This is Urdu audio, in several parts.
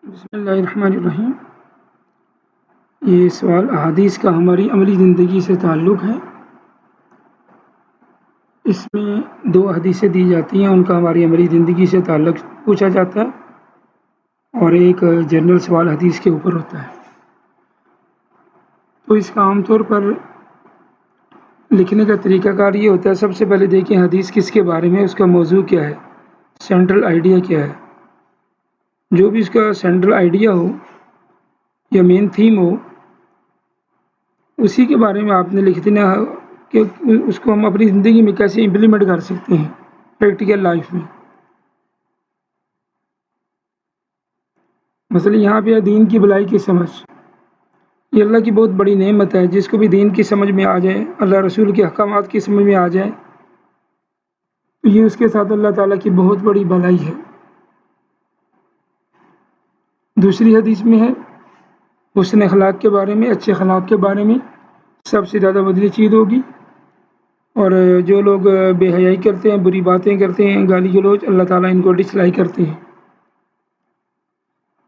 بسم اللہ الرحمن الرحیم۔ یہ سوال احادیث کا ہماری عملی زندگی سے تعلق ہے۔ اس میں 2 حدیثیں دی جاتی ہیں، ان کا ہماری عملی زندگی سے تعلق پوچھا جاتا ہے، اور ایک جنرل سوال حدیث کے اوپر ہوتا ہے۔ تو اس کا عام طور پر لکھنے کا طریقہ کار یہ ہوتا ہے، سب سے پہلے دیکھیں حدیث کس کے بارے میں، اس کا موضوع کیا ہے، سینٹرل آئیڈیا کیا ہے۔ جو بھی اس کا سینٹرل آئیڈیا ہو یا مین تھیم ہو، اسی کے بارے میں آپ نے لکھ دینا ہے کہ اس کو ہم اپنی زندگی میں کیسے امپلیمنٹ کر سکتے ہیں پریکٹیکل لائف میں۔ مثلا یہاں پہ دین کی بھلائی کی سمجھ، یہ اللہ کی بہت بڑی نعمت ہے۔ جس کو بھی دین کی سمجھ میں آ جائے، اللہ رسول کے احکامات کی سمجھ میں آ جائے، تو یہ اس کے ساتھ اللہ تعالیٰ کی بہت بڑی بھلائی ہے۔ دوسری حدیث میں ہے حسن اخلاق کے بارے میں، اچھے اخلاق کے بارے میں سب سے زیادہ بدلی چیز ہوگی۔ اور جو لوگ بے حیائی کرتے ہیں، بری باتیں کرتے ہیں، گالی گلوچ، اللہ تعالیٰ ان کو ڈس لائک کرتے ہیں۔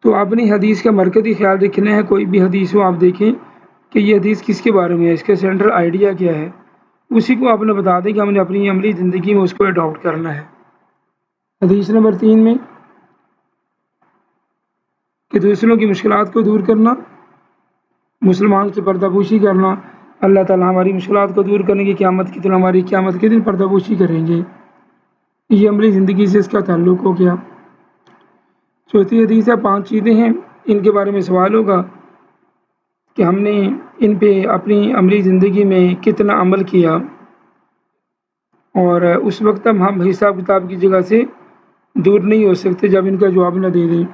تو اپنی حدیث کا مرکزی خیال رکھنا ہے، کوئی بھی حدیث ہو آپ دیکھیں کہ یہ حدیث کس کے بارے میں ہے، اس کا سینٹرل آئیڈیا کیا ہے، اسی کو آپ نے بتا دیں کہ ہم نے اپنی عملی زندگی میں اس کو اڈاپٹ کرنا ہے۔ حدیث نمبر 3 میں کہ دوسروں کی مشکلات کو دور کرنا، مسلمان کی پردہ پوشی کرنا، اللہ تعالیٰ ہماری مشکلات کو دور کرنے کی قیامت کے دن، ہماری قیامت کے دن پردہ پوشی کریں گے۔ یہ عملی زندگی سے اس کا تعلق ہو گیا۔ چوتھی حدیث ہے 5 چیزیں ہیں، ان کے بارے میں سوال ہوگا کہ ہم نے ان پہ اپنی عملی زندگی میں کتنا عمل کیا، اور اس وقت ہم حساب کتاب کی جگہ سے دور نہیں ہو سکتے جب ان کا جواب نہ دے دیں۔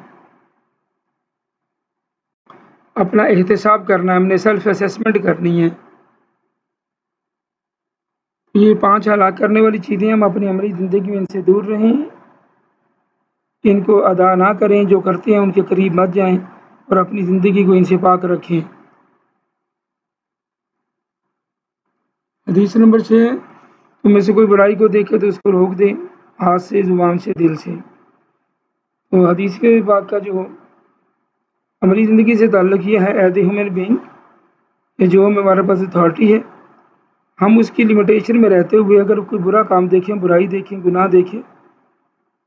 اپنا احتساب کرنا ہے، ہم نے سیلف اسیسمنٹ کرنی ہے۔ یہ 5 ہلاک کرنے والی چیزیں ہم اپنی عملی زندگی میں ان سے دور رہیں، ان کو ادا نہ کریں، جو کرتے ہیں ان کے قریب مت جائیں، اور اپنی زندگی کو ان سے پاک رکھیں۔ حدیث نمبر 6، تم میں سے کوئی برائی کو دیکھے تو اس کو روک دیں، ہاتھ سے، زبان سے، دل سے۔ تو حدیث کے بات کا جو عملی زندگی سے تعلق یہ ہے، ایز اے ہیومن بینگ، کہ جو ہمارے پاس اتھارٹی ہے، ہم اس کی لمیٹیشن میں رہتے ہوئے اگر کوئی برا کام دیکھیں، برائی دیکھیں، گناہ دیکھیں،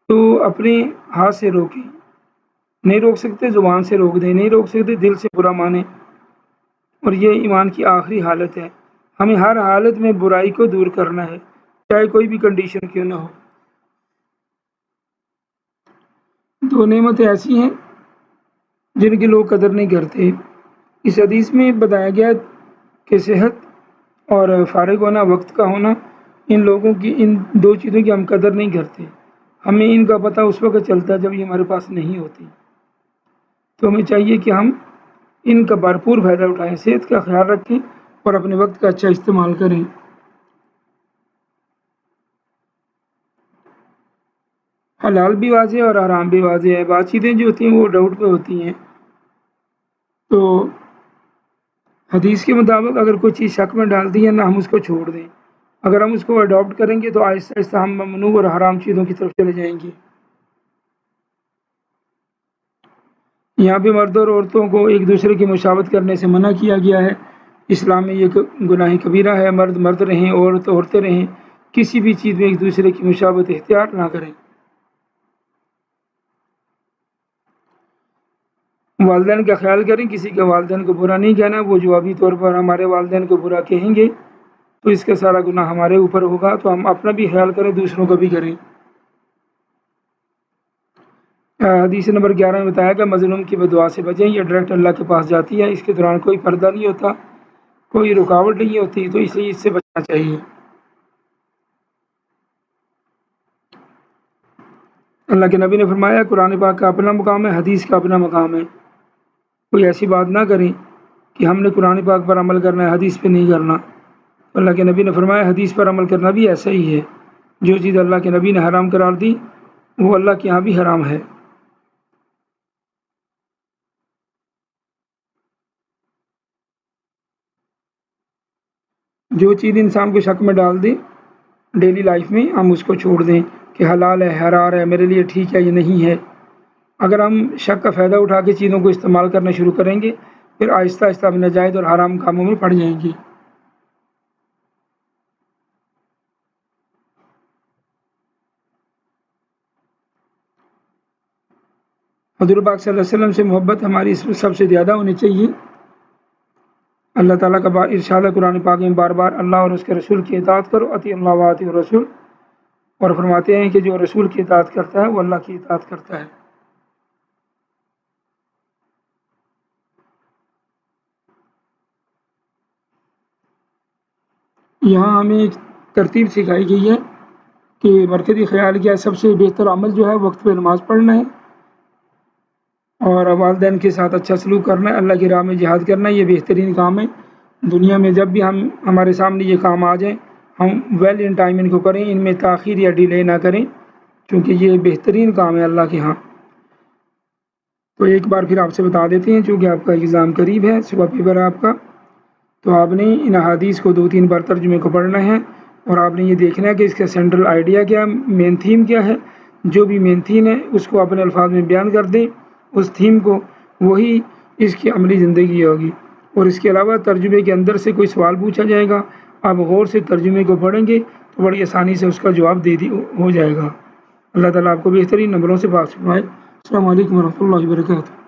تو اپنے ہاتھ سے روکیں۔ نہیں روک سکتے زبان سے روک دیں، نہیں روک سکتے دل سے برا مانیں، اور یہ ایمان کی آخری حالت ہے۔ ہمیں ہر حالت میں برائی کو دور کرنا ہے، چاہے کوئی بھی کنڈیشن کیوں نہ ہو۔ 2 نعمتیں ایسی ہیں جن کی لوگ قدر نہیں کرتے۔ اس حدیث میں بتایا گیا کہ صحت اور فارغ ہونا، وقت کا ہونا، ان لوگوں کی، ان 2 چیزوں کی ہم قدر نہیں کرتے۔ ہمیں ان کا پتہ اس وقت چلتا ہے جب یہ ہمارے پاس نہیں ہوتی۔ تو ہمیں چاہیے کہ ہم ان کا بھرپور فائدہ اٹھائیں، صحت کا خیال رکھیں اور اپنے وقت کا اچھا استعمال کریں۔ حلال بھی واضح اور حرام بھی واضح ہے۔ بات چیزیں جو ہوتی ہیں وہ ڈاؤٹ پہ ہوتی ہیں، تو حدیث کے مطابق اگر کوئی چیز شک میں ڈال دی ہے نہ، ہم اس کو چھوڑ دیں۔ اگر ہم اس کو اڈاپٹ کریں گے تو آہستہ آہستہ ہم ممنوع اور حرام چیزوں کی طرف چلے جائیں گے۔ یہاں پہ مرد اور عورتوں کو ایک دوسرے کی مشابہت کرنے سے منع کیا گیا ہے۔ اسلام میں یہ گناہ کبیرہ ہے، مرد مرد رہیں، عورت عورتیں رہیں، کسی بھی چیز میں ایک دوسرے کی مشابہت اختیار نہ کریں۔ والدین کا خیال کریں، کسی کے والدین کو برا نہیں کہنا، وہ جوابی طور پر ہمارے والدین کو برا کہیں گے تو اس کا سارا گناہ ہمارے اوپر ہوگا، تو ہم اپنا بھی خیال کریں، دوسروں کا بھی کریں۔ حدیث نمبر 11 میں بتایا کہ مظلوم کی بددعا سے بچیں، یہ ڈائریکٹ اللہ کے پاس جاتی ہے، اس کے دوران کوئی پردہ نہیں ہوتا، کوئی رکاوٹ نہیں ہوتی، تو اس لیے اس سے بچنا چاہیے۔ اللہ کے نبی نے فرمایا قرآن پاک کا اپنا مقام ہے، حدیث کا اپنا مقام ہے۔ کوئی ایسی بات نہ کریں کہ ہم نے قرآن پاک پر عمل کرنا ہے، حدیث پہ نہیں کرنا۔ اللہ کے نبی نے فرمایا حدیث پر عمل کرنا بھی ایسا ہی ہے، جو چیز اللہ کے نبی نے حرام قرار دی وہ اللہ کے ہاں بھی حرام ہے۔ جو چیز انسان کو شک میں ڈال دے ڈیلی لائف میں، ہم اس کو چھوڑ دیں کہ حلال ہے، حرام ہے، میرے لیے ٹھیک ہے، یہ نہیں ہے۔ اگر ہم شک کا فائدہ اٹھا کے چیزوں کو استعمال کرنا شروع کریں گے پھر آہستہ آہستہ ہم ناجائز اور حرام کاموں میں پڑ جائیں گے۔ حضور پاک صلی اللہ علیہ وسلم سے محبت ہماری اس میں سب سے زیادہ ہونی چاہیے۔ اللہ تعالیٰ کا ارشاد ہے قرآن پاک میں بار بار، اللہ اور اس کے رسول کی اطاعت کرو، اطیع اللہ و اطیع الرسول، اور فرماتے ہیں کہ جو رسول کی اطاعت کرتا ہے وہ اللہ کی اطاعت کرتا ہے۔ یہاں ہمیں ایک ترتیب سکھائی گئی ہے کہ مرکزی خیال کیا سب سے بہتر عمل جو ہے وقت پہ نماز پڑھنا ہے، اور والدین کے ساتھ اچھا سلوک کرنا ہے، اللہ کی راہ میں جہاد کرنا ہے، یہ بہترین کام ہے۔ دنیا میں جب بھی ہمارے سامنے یہ کام آ جائیں ہم ویل ان ٹائم ان کو کریں، ان میں تاخیر یا ڈیلے نہ کریں، کیونکہ یہ بہترین کام ہے اللہ کے ہاں۔ تو ایک بار پھر آپ سے بتا دیتے ہیں، چونکہ آپ کا ایگزام قریب ہے، صبح پیپر ہے آپ کا، تو آپ نے ان احادیث کو 2-3 بار ترجمے کو پڑھنا ہے، اور آپ نے یہ دیکھنا ہے کہ اس کا سینٹرل آئیڈیا کیا ہے، مین تھیم کیا ہے۔ جو بھی مین تھیم ہے اس کو اپنے الفاظ میں بیان کر دیں، اس تھیم کو، وہی اس کی عملی زندگی ہوگی۔ اور اس کے علاوہ ترجمے کے اندر سے کوئی سوال پوچھا جائے گا، آپ غور سے ترجمے کو پڑھیں گے تو بڑی آسانی سے اس کا جواب ہو جائے گا۔ اللہ تعالیٰ آپ کو بہترین نمبروں سے پاس فرمائے۔ السلام علیکم ورحمۃ اللہ وبرکاتہ۔